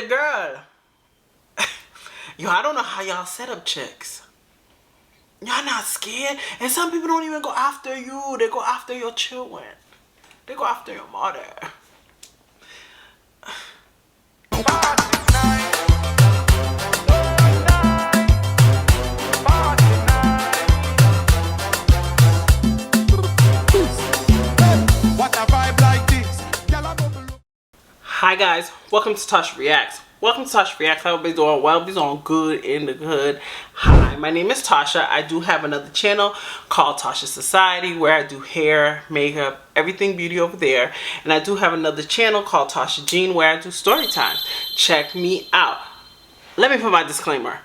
the girl. Yo, I don't know how y'all set up chicks. Y'all not scared? And some people don't even go after you. They go after your children. They go after your mother. Hi guys, welcome to Tasha Reacts. Welcome to Tasha Reacts. I hope everybody's doing well. Everybody's doing good in the hood. Hi, my name is Tasha. I do have another channel called Tachassociety where I do hair, makeup, everything beauty over there. And I do have another channel called Tasha Jean where I do story times. Check me out. Let me put my disclaimer.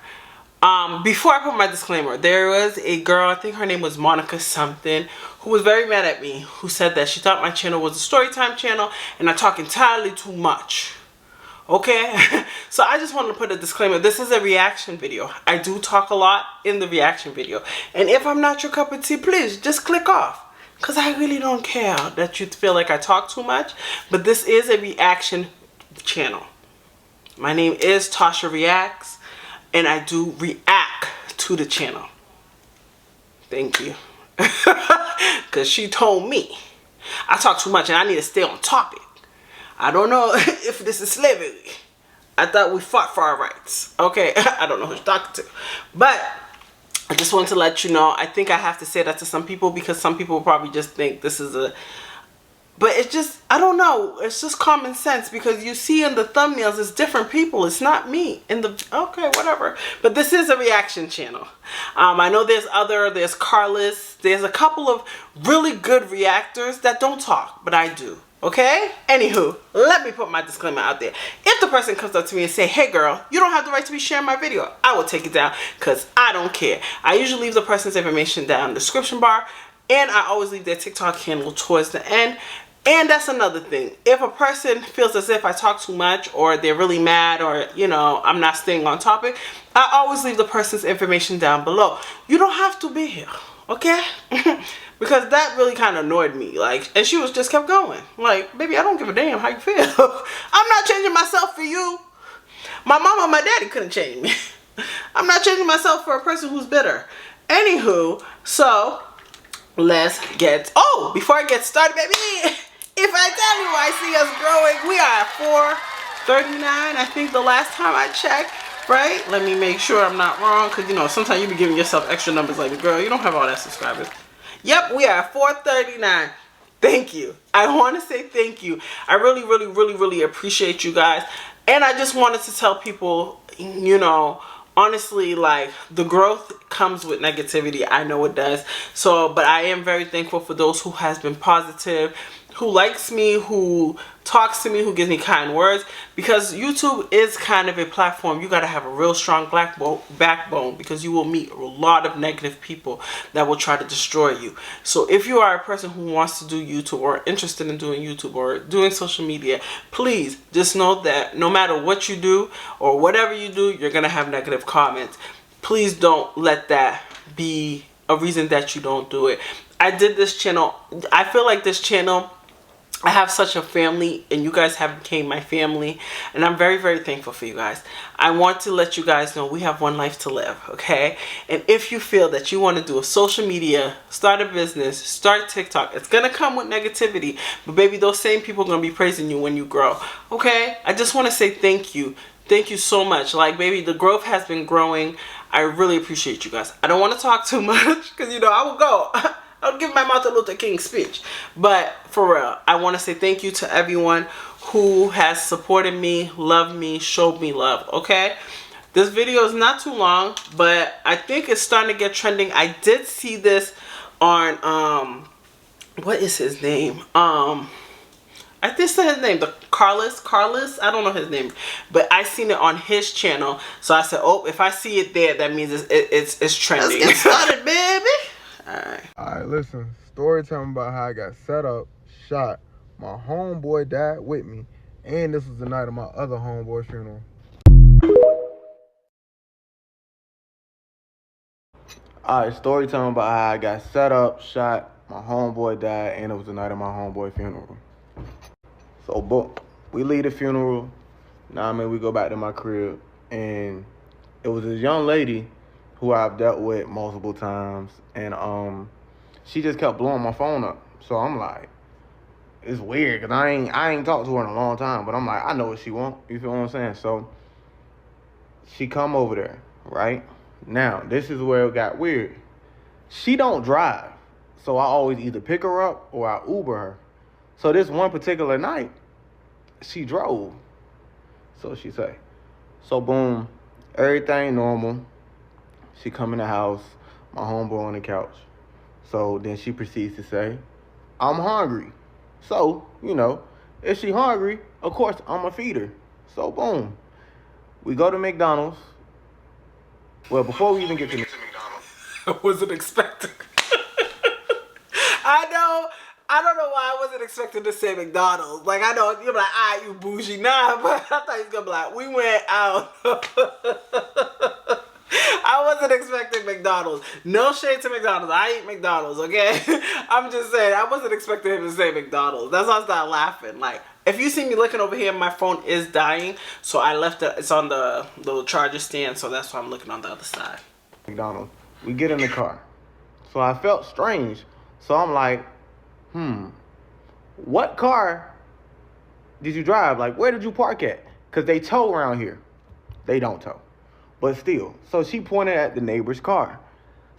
Before I put my disclaimer, there was a girl, I think her name was Monica something, who was very mad at me, who said that she thought my channel was a storytime channel and I talk entirely too much. Okay? So I just wanted to put a disclaimer. This is a reaction video. I do talk a lot in the reaction video. And if I'm not your cup of tea, please just click off. Because I really don't care that you feel like I talk too much. But this is a reaction channel. My name is Tasha Reacts. And I do react to the channel. Thank you. Because she told me I talk too much and I need to stay on topic. I don't know if this is slavery. I thought we fought for our rights. Okay, I don't know who you're talking to. But I just wanted to let you know, I think I have to say that to some people because some people probably just think this is a... But it's just, I don't know, it's just common sense because you see in the thumbnails, it's different people. It's not me. Okay, whatever. But this is a reaction channel. I know there's Carlos. There's a couple of really good reactors that don't talk, but I do. Okay? Anywho, let me put my disclaimer out there. If the person comes up to me and say, hey girl, you don't have the right to be sharing my video, I will take it down because I don't care. I usually leave the person's information down in the description bar and I always leave their TikTok handle towards the end. And that's another thing. If a person feels as if I talk too much or they're really mad or, you know, I'm not staying on topic, I always leave the person's information down below. You don't have to be here, okay? Because that really kind of annoyed me. Like, and she was just kept going. Like, baby, I don't give a damn how you feel. I'm not changing myself for you. My mama and my daddy couldn't change me. I'm not changing myself for a person who's bitter. Anywho, so let's get... Oh, before I get started, baby... If I tell you I see us growing, we are at 439, I think the last time I checked, right? Let me make sure I'm not wrong, because, you know, sometimes you be giving yourself extra numbers like, girl, you don't have all that subscribers. Yep, we are at 439. Thank you. I want to say thank you. I really, really, really, really appreciate you guys. And I just wanted to tell people, you know, honestly, like, the growth comes with negativity. I know it does. So, but I am very thankful for those who has been positive, who likes me, who talks to me, who gives me kind words, because YouTube is kind of a platform. You got to have a real strong backbone because you will meet a lot of negative people that will try to destroy you. So if you are a person who wants to do YouTube or interested in doing YouTube or doing social media, please just know that no matter what you do or whatever you do, you're going to have negative comments. Please don't let that be a reason that you don't do it. I did this channel. I feel like this channel, I have such a family and you guys have became my family and I'm very, very thankful for you guys. I want to let you guys know we have one life to live, okay? And if you feel that you want to do a social media, start a business, start TikTok, it's going to come with negativity. But baby, those same people are going to be praising you when you grow, okay? I just want to say thank you. Thank you so much. Like, baby, the growth has been growing. I really appreciate you guys. I don't want to talk too much because, you know, I will go. I'll give my Martin Luther King speech. But for real, I want to say thank you to everyone who has supported me, loved me, showed me love, okay? This video is not too long, but I think it's starting to get trending. I did see this on, what is his name? I think it's his name, the Carlos, I don't know his name, but I seen it on his channel. So I said, oh, if I see it there, that means it's trending. Let's get started, baby. Alright, listen, story time about how I got set up, shot, my homeboy died with me, and this was the night of my other homeboy's funeral. Alright, story time about how I got set up, shot, my homeboy died, and it was the night of my homeboy funeral. So, boom, we leave the funeral, Nah, I mean, we go back to my crib, and it was this young lady who I've dealt with multiple times, and she just kept blowing my phone up. So I'm like, it's weird, cause I ain't talked to her in a long time, but I'm like, I know what she want. You feel what I'm saying? So she come over there, right? Now, this is where it got weird. She don't drive, so I always either pick her up or I Uber her. So this one particular night, she drove. So she say. So boom, everything normal. She come in the house, my homeboy on the couch. So then she proceeds to say, I'm hungry. So, if she hungry, of course I'ma feed her. So boom. We go to McDonald's. Well, before we even get to McDonald's. I wasn't expecting. I don't know why I wasn't expecting to say McDonald's. Like, I know you're like, you bougie. Nah, but I thought he was gonna be like, we went out. I wasn't expecting McDonald's. No shade to McDonald's. I eat McDonald's, okay? I'm just saying, I wasn't expecting him to say McDonald's. That's why I started laughing. Like, if you see me looking over here, my phone is dying. So I left it. It's on the little charger stand. So that's why I'm looking on the other side. McDonald's. We get in the car. So I felt strange. So I'm like, what car did you drive? Like, where did you park at? Because they tow around here. They don't tow. But still. So she pointed at the neighbor's car.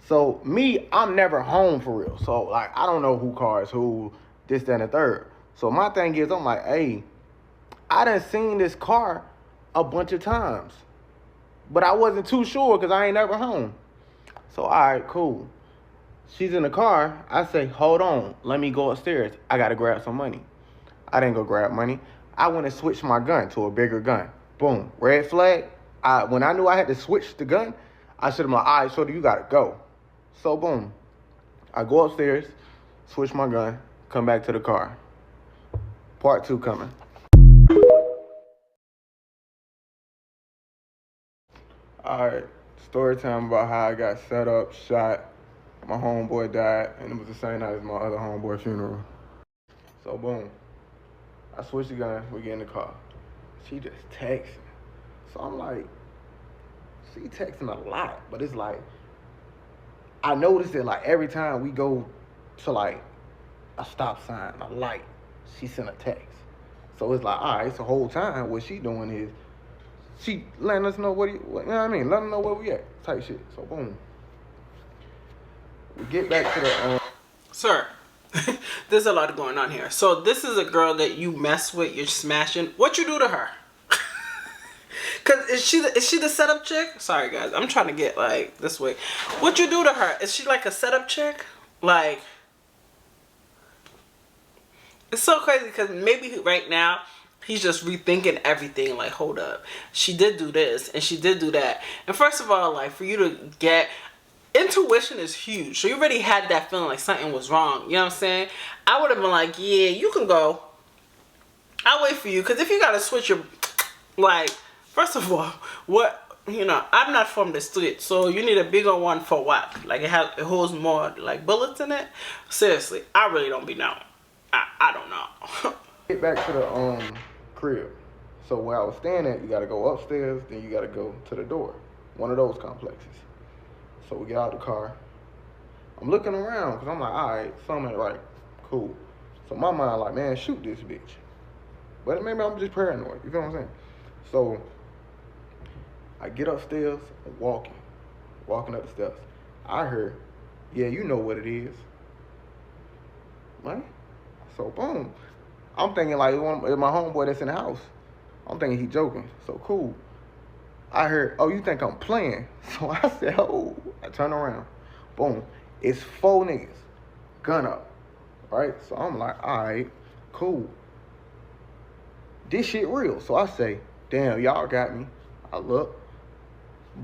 So me, I'm never home for real. So, like, I don't know who car is who, this, that, and the third. So my thing is, I'm like, hey, I done seen this car a bunch of times. But I wasn't too sure because I ain't never home. So, all right, cool. She's in the car. I say, hold on. Let me go upstairs. I got to grab some money. I didn't go grab money. I went and switched my gun to a bigger gun. Boom. Red flag. When I knew I had to switch the gun, I should have been like, all right, sh0t, you got to go. So, boom. I go upstairs, switch my gun, come back to the car. Part 2 coming. All right. Story time about how I got set up, shot. My homeboy died, and it was the same night as my other homeboy funeral. So, boom. I switched the gun. We get in the car. She just texting. So I'm like, she texting a lot, but it's like, I noticed it like every time we go to like a stop sign, a light, she sent a text. So it's like, all right, so the whole time what she doing is she letting us know you know what I mean? Letting them know where we at, type shit. So boom. We get back to the Sir, there's a lot going on here. So this is a girl that you mess with, you're smashing. What you do to her? Cause is she the setup chick? Sorry guys, I'm trying to get like this way. What you do to her? Is she like a setup chick? Like, it's so crazy because maybe right now he's just rethinking everything. Like, hold up, she did do this and she did do that. And first of all, like, for you to get intuition is huge. So you already had that feeling like something was wrong. You know what I'm saying? I would have been like, yeah, you can go. I'll wait for you. Because if you got to switch your, like, first of all, I'm not from the street, so you need a bigger one for what? Like, it holds more, like, bullets in it? Seriously, I really don't be knowing. I don't know. get back to the crib. So where I was staying at, you gotta go upstairs, then you gotta go to the door. One of those complexes. So we get out the car. I'm looking around, because I'm like, all right, something ain't right. Cool. So my mind like, man, shoot this bitch. But maybe I'm just paranoid. You feel what I'm saying? So I get upstairs and walking up the steps. I heard, yeah, you know what it is. Right? So boom. I'm thinking like it's my homeboy that's in the house. I'm thinking he joking. So cool. I heard, oh, you think I'm playing? So I said, oh. I turn around. Boom. It's 4 niggas. Gun up. Right? So I'm like, all right, cool. This shit real. So I say, damn, y'all got me. I look.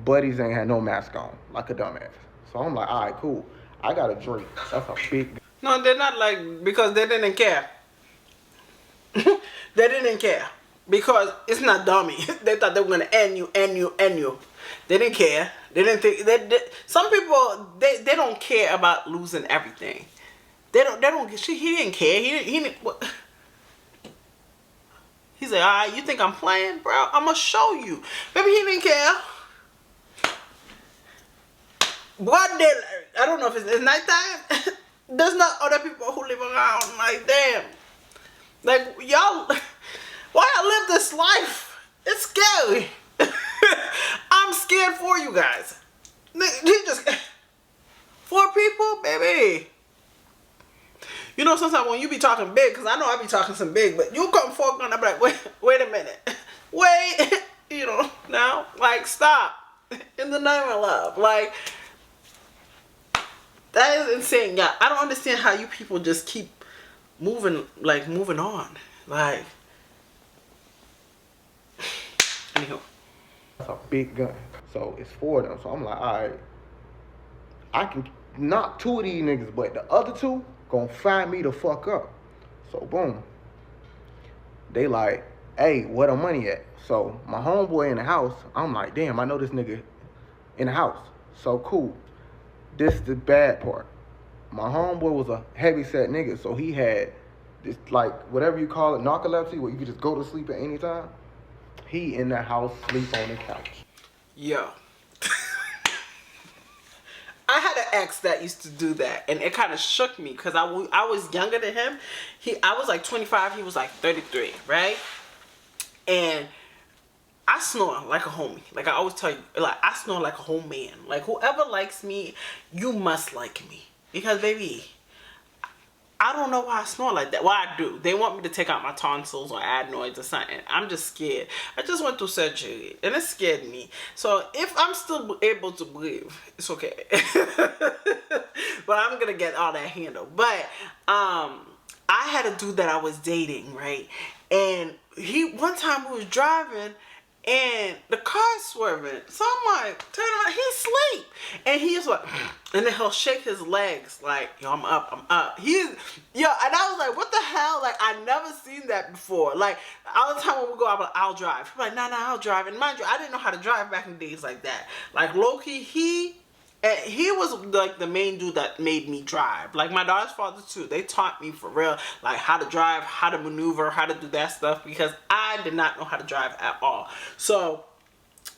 Buddies ain't had no mask on, like a dumbass. So I'm like, all right, cool. I got a drink. That's a big... No, they're not like, because they didn't care. They didn't care. Because it's not dummy. They thought they were going to end you. They didn't care. They didn't think... some people, they don't care about losing everything. He didn't care. He He said, all right, you think I'm playing, bro? I'm going to show you. Maybe he didn't care. What did, I don't know if it's nighttime. There's not other people who live around. Like, damn. Like, y'all, why y'all live this life? It's scary. I'm scared for you guys. He just, 4 people, baby. You know, sometimes when you be talking big, because I know I be talking some big, but you come forward and I be like, wait a minute. Wait. You know, now, like, stop. In the name of love. Like, that is insane. Yeah, I don't understand how you people just keep moving on. Like, anyhow. That's a big gun. So it's 4 of them. So I'm like, all right, I can knock 2 of these niggas, but the other 2 gonna find me the fuck up. So boom. They like, hey, where the money at? So my homeboy in the house, I'm like, damn, I know this nigga in the house. So cool. This is the bad part. My homeboy was a heavy set nigga, so he had this, like, whatever you call it, narcolepsy, where you could just go to sleep at any time. He in the house, sleep on the couch. Yo. I had an ex that used to do that, and it kind of shook me because I was younger than him. I was like 25, he was like 33, right? And I snore like a homie. Like I always tell you, like I snore like a whole man. Like whoever likes me, you must like me. Because baby, I don't know why I snore like that. Well, I do. They want me to take out my tonsils or adenoids or something. I'm just scared. I just went through surgery and it scared me. So if I'm still able to breathe, it's okay. But I'm gonna get all that handled. But I had a dude that I was dating, right? And one time we was driving and the car's swerving. So I'm like, turn around, he's asleep. And he's like, and then he'll shake his legs like, yo, I'm up. And I was like, what the hell? Like, I never seen that before. Like, all the time when we go out, I'll drive. I'm like, nah, I'll drive. And mind you, I didn't know how to drive back in the days like that. Like, low-key, he was like the main dude that made me drive. Like my daughter's father too. They taught me for real, like how to drive, how to maneuver, how to do that stuff, because I did not know how to drive at all. So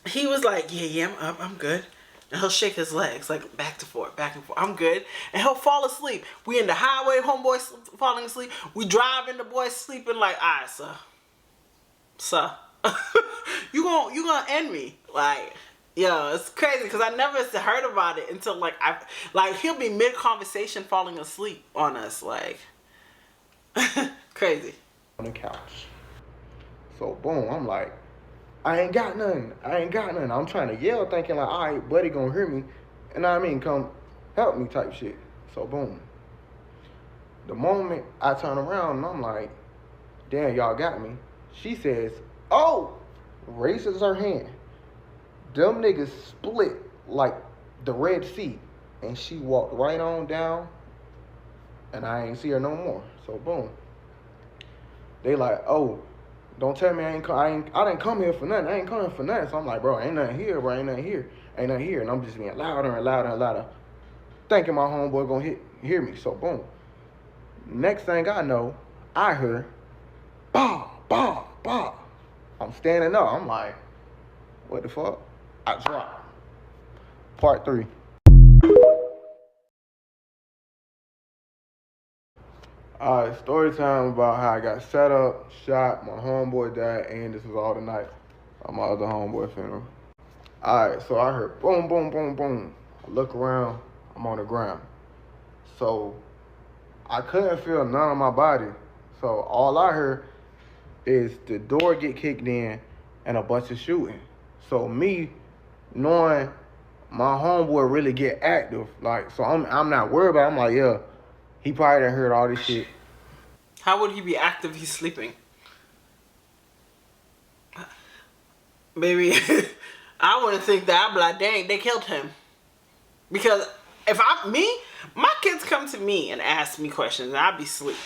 he was like, yeah, I'm up, I'm good. And he'll shake his legs like back and forth. I'm good. And he'll fall asleep. We in the highway, homeboy falling asleep. We driving, the boy sleeping like, all right, sir, you gonna end me, like. Yo, it's crazy because I never heard about it until like he'll be mid conversation falling asleep on us, like crazy. On the couch. So boom, I'm like, I ain't got nothing. I'm trying to yell, thinking like, all right, buddy gonna hear me, and I mean, come help me type shit. So boom. The moment I turn around and I'm like, damn, y'all got me. She says, oh, raises her hand. Them niggas split like the Red Sea, and she walked right on down, and I ain't see her no more. So boom, they like, oh, don't tell me I didn't come here for nothing. I ain't coming for nothing. So I'm like, bro, ain't nothing here, and I'm just being louder and louder, thinking my homeboy gonna hear me. So boom, next thing I know, I heard, bah, bah, bah. I'm standing up. I'm like, what the fuck? I dropped. Part 3. Alright, story time about how I got set up, shot, my homeboy died, and this was all the night at my other homeboy funeral. Alright, so I heard boom, boom, boom, boom. I look around, I'm on the ground. So I couldn't feel none of my body. So all I heard is the door get kicked in and a bunch of shooting. So me knowing my homeboy really get active, like, so I'm not worried about it. I'm like, yeah, he probably done heard all this shit. How would he be active? He's sleeping. Baby, I wouldn't think that. I'd be like, dang, they killed him. Because if my kids come to me and ask me questions, and I'd be asleep.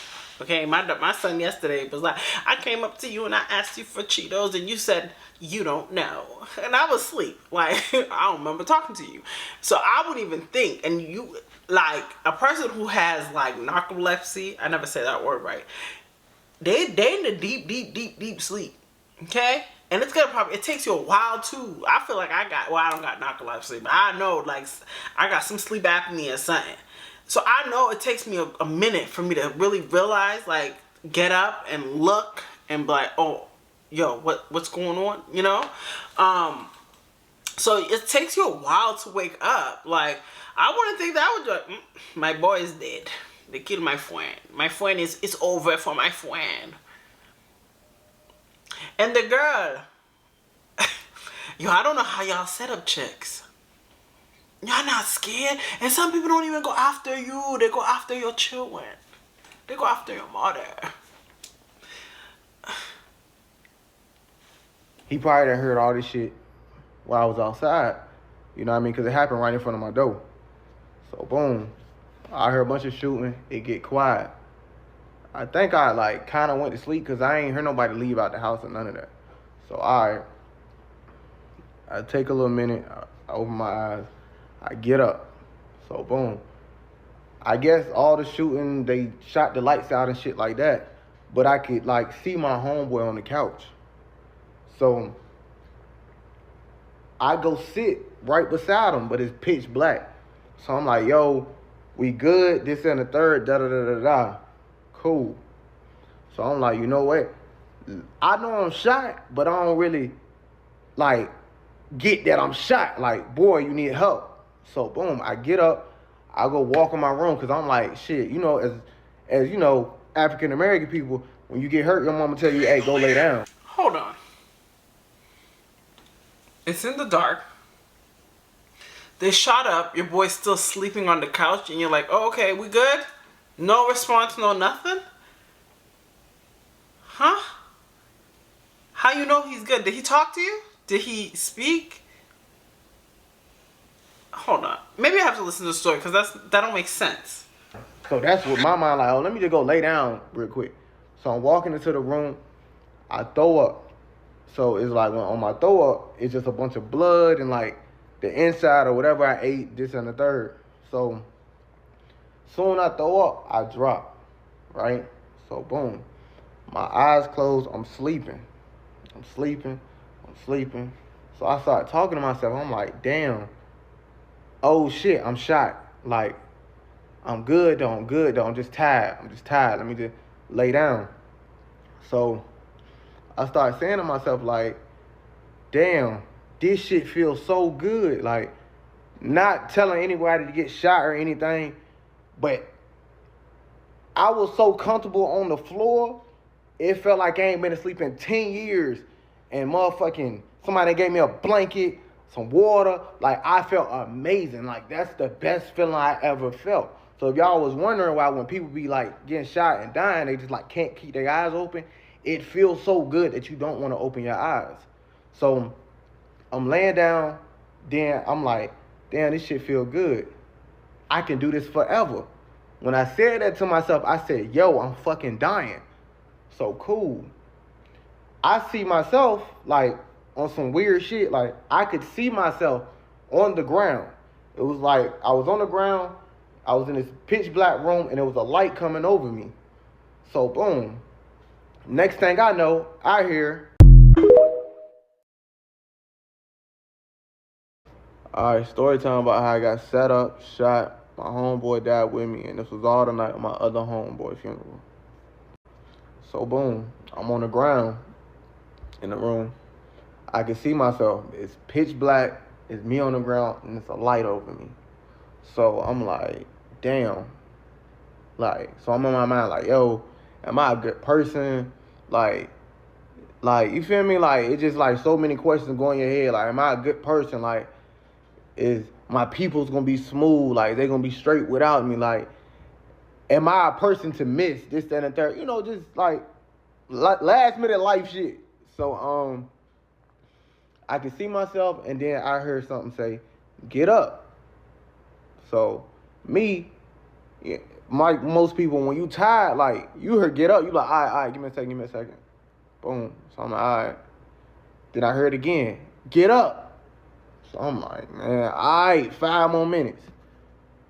Okay, my son yesterday was like, I came up to you and I asked you for Cheetos and you said you don't know, and I was asleep. Like, I don't remember talking to you. So I wouldn't even think. And you, like, a person who has like narcolepsy, I never say that word right, they in the deep sleep. Okay? And it takes you a while too. I feel like I don't got narcolepsy, but I know like I got some sleep apnea or something. So I know it takes me a minute for me to really realize, like, get up and look and be like, oh, yo, what's going on? You know? So it takes you a while to wake up. Like, I wouldn't think that I would do it. My boy is dead. They killed my friend. My friend it's over for my friend. And the girl, yo, I don't know how y'all set up chicks. Y'all not scared? And some people don't even go after you. They go after your children. They go after your mother. He probably done heard all this shit while I was outside. You know what I mean? Because it happened right in front of my door. So, boom. I heard a bunch of shooting. It get quiet. I think I, like, kind of went to sleep because I ain't heard nobody leave out the house or none of that. So, all right. I take a little minute. I open my eyes. I get up. So, boom. I guess all the shooting, they shot the lights out and shit like that. But I could, like, see my homeboy on the couch. So, I go sit right beside him, but it's pitch black. So, I'm like, yo, we good? This and the third, da-da-da-da-da. Cool. So, I'm like, you know what? I know I'm shot, but I don't really, like, get that I'm shot. Like, boy, you need help. So, boom, I get up. I go walk in my room because I'm like, shit, you know, as you know, African-American people, when you get hurt, your mama tell you, hey, go lay down. Hold on. It's in the dark. They shot up. Your boy's still sleeping on the couch. And you're like, oh, okay, we good? No response, no nothing? Huh? How you know he's good? Did he talk to you? Did he speak? Hold on. Maybe I have to listen to the story because that don't make sense. So that's what my mind like, oh, let me just go lay down real quick. So I'm walking into the room. I throw up. So it's like when on my throw up, it's just a bunch of blood and like the inside or whatever I ate, this and the third. So soon I throw up, I drop, right? So boom, my eyes closed, I'm sleeping. So I start talking to myself. I'm like, damn, oh shit, I'm shot. Like, I'm good though, I'm just tired. Let me just lay down. So I started saying to myself, like, damn, this shit feels so good. Like, not telling anybody to get shot or anything, but I was so comfortable on the floor, it felt like I ain't been asleep in 10 years. And motherfucking somebody gave me a blanket, some water. Like, I felt amazing. Like, that's the best feeling I ever felt. So if y'all was wondering why when people be like getting shot and dying, they just like can't keep their eyes open, it feels so good that you don't want to open your eyes. So I'm laying down, then I'm like, damn, this shit feel good. I can do this forever. When I said that to myself, I said, yo, I'm fucking dying. So cool. I see myself like on some weird shit. Like, I could see myself on the ground. It was like I was on the ground, I was in this pitch black room, and there was a light coming over me. So boom. Next thing I know, I hear. Alright, story time about how I got set up, shot, my homeboy died with me, and this was all the night of my other homeboy funeral. So boom, I'm on the ground in the room. I can see myself. It's pitch black, it's me on the ground, and it's a light over me. So I'm like, damn. Like, so I'm in my mind like, yo, am I a good person? Like, you feel me? Like, it's just like so many questions going in your head. Like, am I a good person? Like, is my people's gonna be smooth? Like, they gonna be straight without me? Like, am I a person to miss this, that, and the third? You know, just like last minute life shit. So I can see myself, and then I heard something say, get up. So me, most people, when you tired, like, you heard get up, you like, all right, give me a second. Boom. So I'm like, all right. Then I heard again, get up. So I'm like, man, all right, 5 more minutes.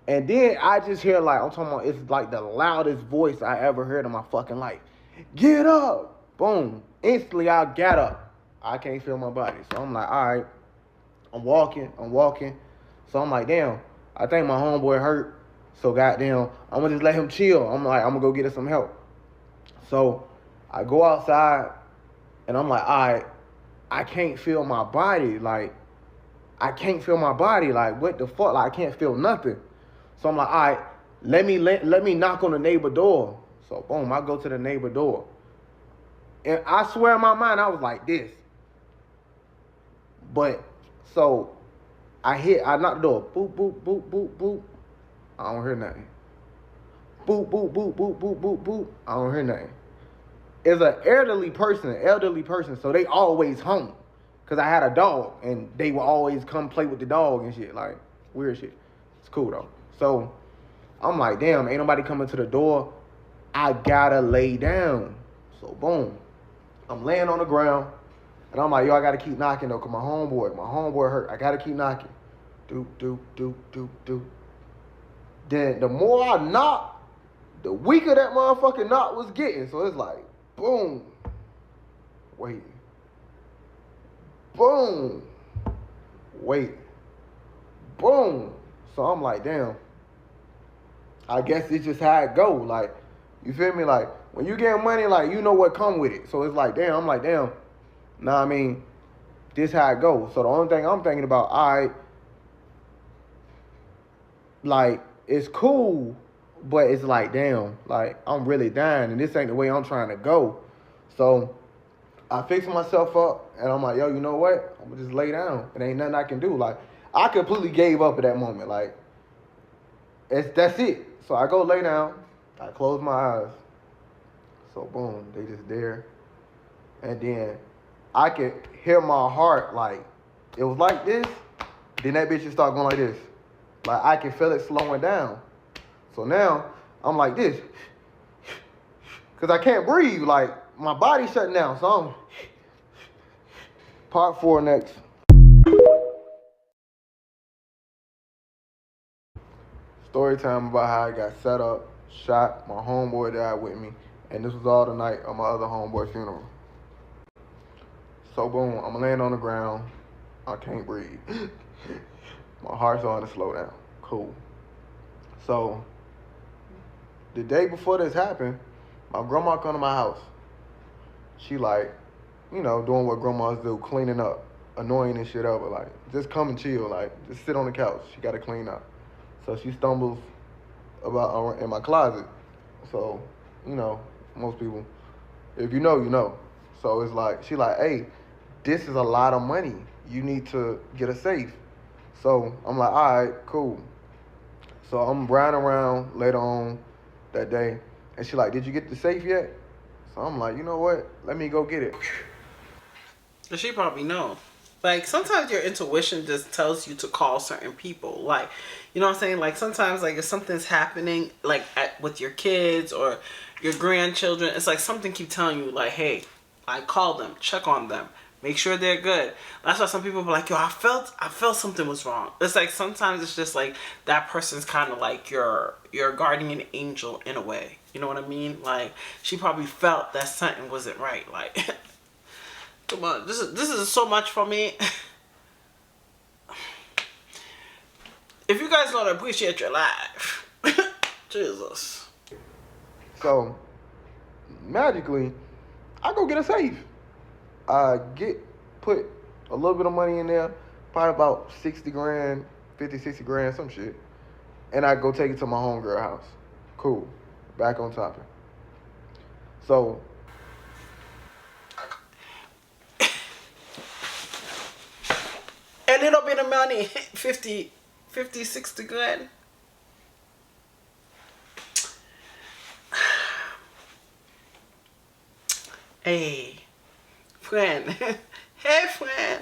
And then I just hear, like, I'm talking about, it's like the loudest voice I ever heard in my fucking life. get up. Boom. Instantly, I got up. I can't feel my body. So I'm like, all right. I'm walking. So I'm like, damn, I think my homeboy hurt. So goddamn, I'm gonna just let him chill. I'm like, I'm gonna go get us some help. So I go outside and I'm like, all right, I can't feel my body. Like, I can't feel my body. Like, what the fuck? Like, I can't feel nothing. So I'm like, all right, let me knock on the neighbor door. So boom, I go to the neighbor door. And I swear in my mind, I was like this. But, so, I knock the door. Boop, boop, boop, boop, boop. I don't hear nothing. Boop, boop, boop, boop, boop, boop, boop. I don't hear nothing. It's an elderly person, so they always home. Because I had a dog, and they would always come play with the dog and shit. Like, weird shit. It's cool, though. So, I'm like, damn, ain't nobody coming to the door. I gotta lay down. So, boom. I'm laying on the ground. And I'm like, yo, I gotta keep knocking, though, because my homeboy hurt. I gotta keep knocking. Doop, doop, doop, doop, doop. Then the more I knock, the weaker that motherfucking knock was getting. So it's like, boom. Wait. Boom. Wait. Boom. So I'm like, damn. I guess it's just how it go. Like, you feel me? Like, when you get money, like, you know what come with it. So it's like, damn. I'm like, damn. Nah, I mean, this how it goes. So the only thing I'm thinking about, all right, like, it's cool, but it's like, damn, like, I'm really dying, and this ain't the way I'm trying to go. So I fix myself up, and I'm like, yo, you know what? I'm gonna just lay down. It ain't nothing I can do. Like, I completely gave up at that moment. Like, that's it. So I go lay down. I close my eyes. So boom, they just there. And then I could hear my heart, like, it was like this. Then that bitch just start going like this. Like, I can feel it slowing down. So now, I'm like this. Because I can't breathe. Like, my body's shutting down. So I'm... Part 4 next. Story time about how I got set up, shot, my homeboy died with me. And this was all the night of my other homeboy's funeral. So boom, I'm laying on the ground. I can't breathe. My heart's starting to slow down. Cool. So, the day before this happened, my grandma come to my house. She like, you know, doing what grandmas do, cleaning up, annoying and shit up, but like, just come and chill, like, just sit on the couch. She got to clean up. So she stumbles about in my closet. So, you know, most people, if you know, you know. So it's like, she like, hey, this is a lot of money. You need to get a safe. So I'm like, all right, cool. So I'm riding around later on that day, and she like, did you get the safe yet? So I'm like, you know what? Let me go get it. She probably know. Like, sometimes your intuition just tells you to call certain people. Like, you know what I'm saying? Like, sometimes, like, if something's happening, like, with your kids or your grandchildren, it's like something keep telling you, like, hey, I call them, check on them, make sure they're good. That's why some people be like, yo, I felt something was wrong. It's like, sometimes it's just like, that person's kind of like your guardian angel in a way. You know what I mean? Like, she probably felt that something wasn't right. Like... Come on, this is so much for me. If you guys don't appreciate your life, Jesus. So, magically, I go get a safe. I put a little bit of money in there, probably about 60 grand, 50, 60 grand, some shit. And I go take it to my homegirl house. Cool. Back on topic. So, a little bit of money, 50, 60 grand. Hey, friend. Hey, friend.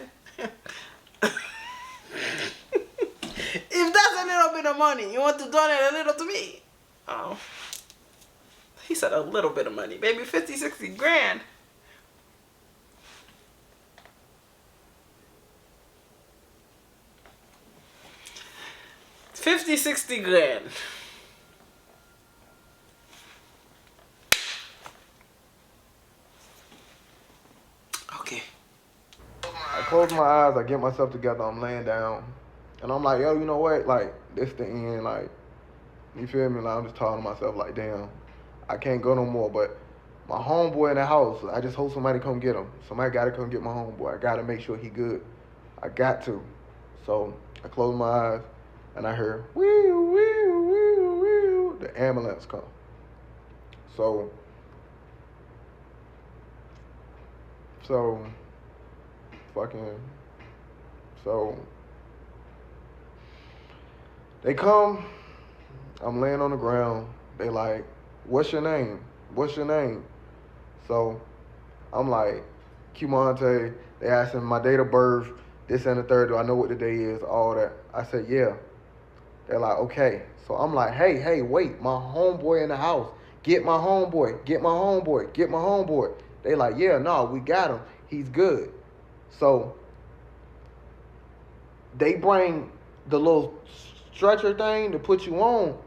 If that's a little bit of money, you want to donate a little to me? Oh. He said a little bit of money. Maybe 50, 60 grand. $50, $60 grand. close my eyes, I get myself together, I'm laying down. And I'm like, yo, you know what? Like, this the end. Like, you feel me? Like, I'm just talking to myself, like, damn, I can't go no more. But my homeboy in the house, I just hope somebody come get him. Somebody got to come get my homeboy. I got to make sure he good. I got to. So I close my eyes, and I hear, wee, wee, wee, wee. The ambulance come. So fucking, so they come, I'm laying on the ground. They like, what's your name? What's your name? So I'm like, Cumante. They asking my date of birth, this and the third. Do I know what the day is? All that. I said, yeah. They're like, okay. So I'm like, hey, wait. My homeboy in the house. Get my homeboy. Get my homeboy. Get my homeboy. They like, yeah, no, we got him. He's good. So they bring the little stretcher thing to put you on,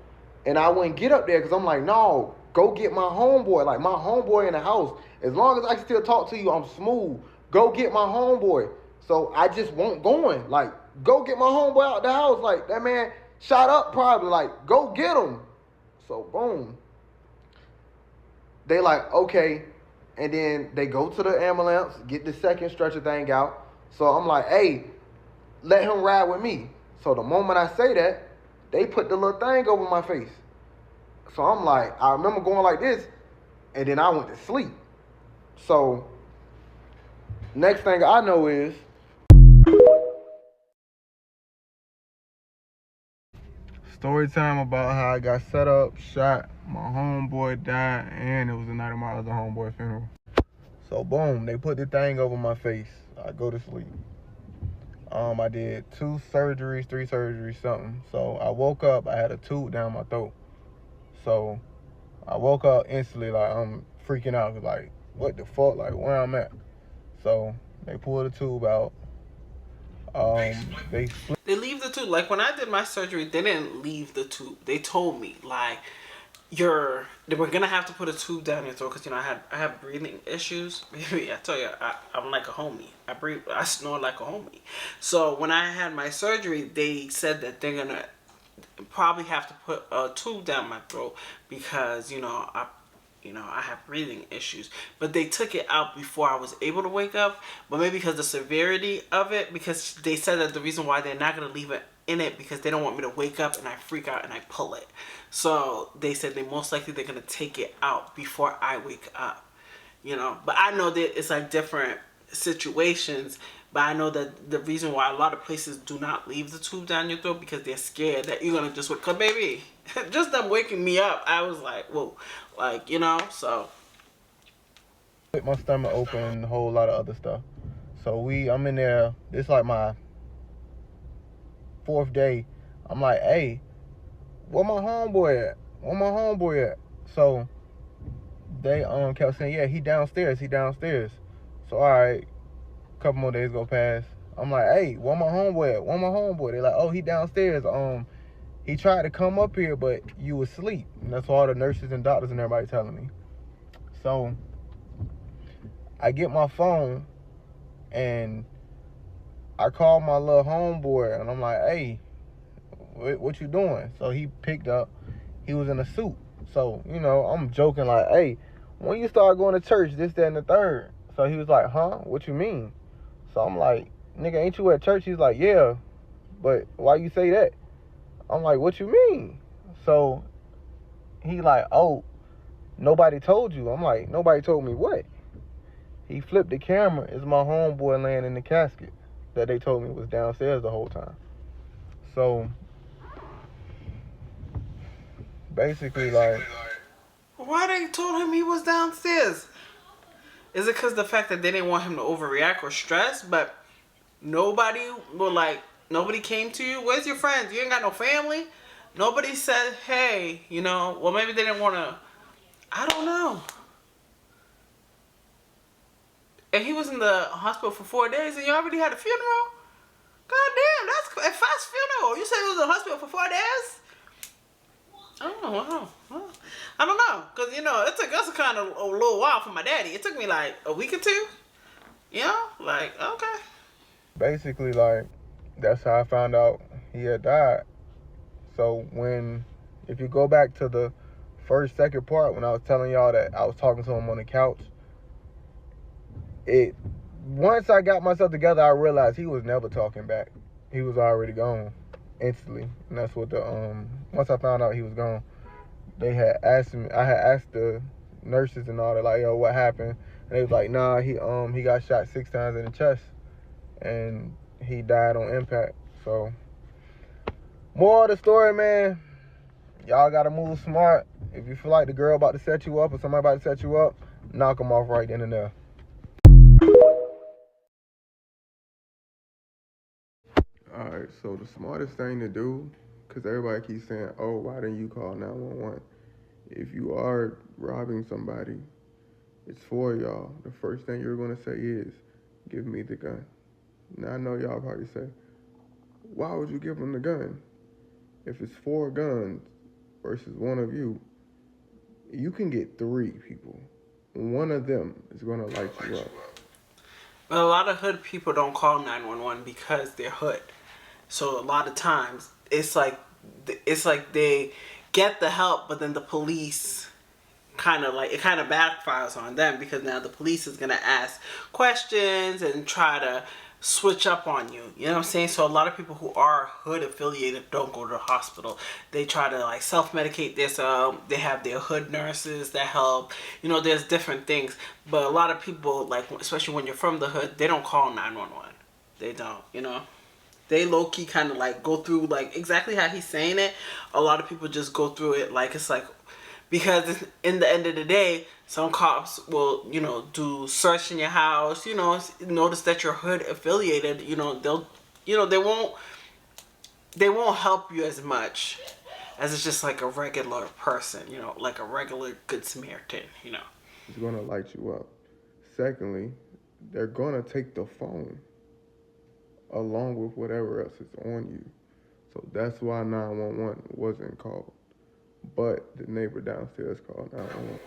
and I wouldn't get up there because I'm like, no, go get my homeboy. Like, my homeboy in the house. As long as I can still talk to you, I'm smooth. Go get my homeboy. So I just won't going. Like, go get my homeboy out the house. Like, that man shot up probably. Like, go get him. So, boom. They like, okay. And then they go to the ambulance, get the second stretcher thing out. So I'm like, hey, let him ride with me. So the moment I say that, they put the little thing over my face. So I'm like, I remember going like this, and then I went to sleep. So next thing I know is story time about how I got set up, shot, my homeboy died, and it was the night of my other homeboy funeral. So boom, they put the thing over my face. I go to sleep. I did 2 surgeries, 3 surgeries, something. So I woke up, I had a tube down my throat. So I woke up instantly, like, I'm freaking out, like, what the fuck, like, where I'm at. So they pulled the tube out. They leave the tube. Like, when I did my surgery, they didn't leave the tube. They told me, like, they were gonna have to put a tube down your throat because, you know, I have breathing issues. Baby, I tell you, I'm like a homie. I snore like a homie. So when I had my surgery, they said that they're gonna probably have to put a tube down my throat because, you know, I have breathing issues. But they took it out before I was able to wake up. But maybe because of the severity of it, because they said that the reason why they're not going to leave it in it because they don't want me to wake up and I freak out and I pull it. So they said they're going to take it out before I wake up. You know, but I know that it's like different situations. But I know that the reason why a lot of places do not leave the tube down your throat because they're scared that you're going to just wake up. Baby, just them waking me up, I was like, whoa. Like, you know, so. Split my stomach open and a whole lot of other stuff. So I'm in there, this like my 4th day. I'm like, hey, where my homeboy at? Where my homeboy at? So they kept saying, yeah, he downstairs. So all right, a couple more days go past. I'm like, hey, where my homeboy at? Where my homeboy? They're like, oh, he downstairs. He tried to come up here, but you was asleep. And that's what all the nurses and doctors and everybody telling me. So I get my phone and I call my little homeboy and I'm like, hey, what you doing? So he picked up. He was in a suit. So, you know, I'm joking like, hey, when you start going to church, this, that, and the third. So he was like, huh? What you mean? So I'm like, nigga, ain't you at church? He's like, yeah, but why you say that? I'm like, what you mean? So he like, oh, nobody told you. I'm like, nobody told me what? He flipped the camera. It's my homeboy laying in the casket that they told me was downstairs the whole time. So basically like, why they told him he was downstairs? Is it because the fact that they didn't want him to overreact or stress? But nobody came to you? Where's your friends? You ain't got no family? Nobody said, hey, you know, well, maybe they didn't want to, I don't know. And he was in the hospital for 4 days and you already had a funeral? God damn, that's a fast funeral. You said he was in the hospital for 4 days? I don't know. Because, you know, it took us kind of a little while for my daddy. It took me like a week or two. You know? Like, okay. basically, like, that's how I found out he had died. So if you go back to the second part, when I was telling y'all that I was talking to him on the couch, once I got myself together, I realized he was never talking back. He was already gone instantly. And that's what once I found out he was gone, I had asked the nurses and all that, like, yo, what happened? And they was like, nah, he got shot 6 times in the chest and he died on impact. So, more of the story, man, y'all gotta move smart. If you feel like the girl about to set you up or somebody about to set you up, knock them off right then and there. Alright, so the smartest thing to do, because everybody keeps saying, oh, why didn't you call 911? If you are robbing somebody, it's for y'all. The first thing you're going to say is, give me the gun. Now, I know y'all probably say, why would you give them the gun? If it's 4 guns versus one of you, you can get 3 people. One of them is going to light you up. But a lot of hood people don't call 911 because they're hood. So a lot of times it's like they get the help, but then the police kind of backfires on them, because now the police is gonna ask questions and try to switch up on you. You know what I'm saying? So a lot of people who are hood affiliated don't go to the hospital. They try to like self-medicate themselves. They have their hood nurses that help. You know, there's different things. But a lot of people, like, especially when you're from the hood, they don't call 911. They don't, you know. They low-key kind of like go through like exactly how he's saying it. A lot of people just go through it like it's like, because in the end of the day, some cops will, you know, do search in your house, you know, notice that you're hood affiliated, you know, they won't help you as much as it's just like a regular person, you know, like a regular good Samaritan, you know. It's gonna light you up. Secondly, they're gonna take the phone along with whatever else is on you. So that's why 911 wasn't called. But the neighbor downstairs called 911.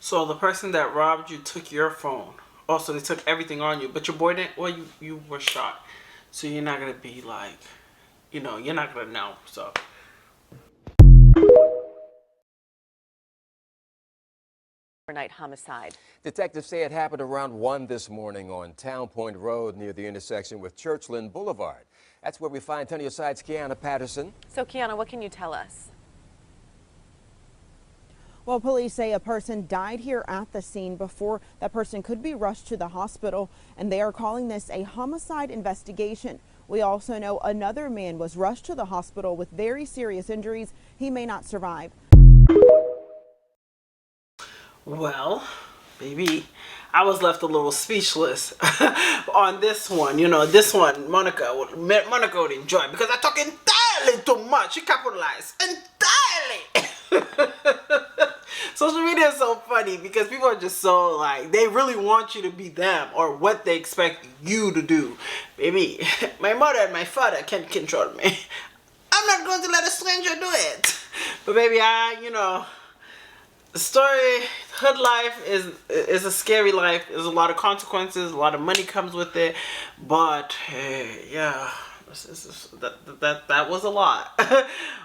So the person that robbed you took your phone. Also, they took everything on you. But your boy didn't, well, you were shot. So you're not going to be like, you know, you're not going to know. So. Overnight homicide. Detectives say it happened around 1 this morning on Town Point Road near the intersection with Churchland Boulevard. That's where we find tachassociety Kiana Patterson. So, Kiana, what can you tell us? Well, police say a person died here at the scene before that person could be rushed to the hospital, and they are calling this a homicide investigation. We also know another man was rushed to the hospital with very serious injuries. He may not survive. Well, baby, I was left a little speechless on this one. You know, this one, Monica would enjoy, because I talk entirely too much. She capitalized entirely. Social media is so funny because people are just so like, they really want you to be them or what they expect you to do. Baby, my mother and my father can't control me. I'm not going to let a stranger do it. But baby, you know, the story, hood life is a scary life. There's a lot of consequences, a lot of money comes with it, but hey, yeah, that was a lot.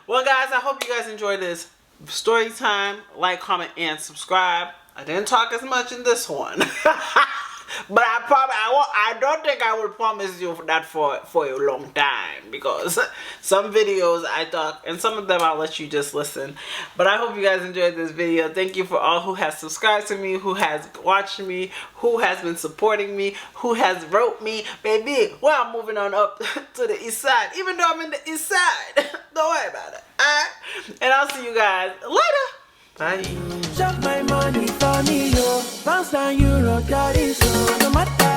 Well, guys, I hope you guys enjoyed this story time. Like, comment, and subscribe. I didn't talk as much in this one. But I don't think I will promise you that for a long time, because some videos I talk and some of them I'll let you just listen. But I hope you guys enjoyed this video. Thank you for all who has subscribed to me, who has watched me, who has been supporting me, who has wrote me. Baby, well, I'm moving on up to the east side, even though I'm in the east side. Don't worry about it. Alright? And I'll see you guys later. Bye. Shop my money for me, yo. Pounds and euro, that is so. No matter.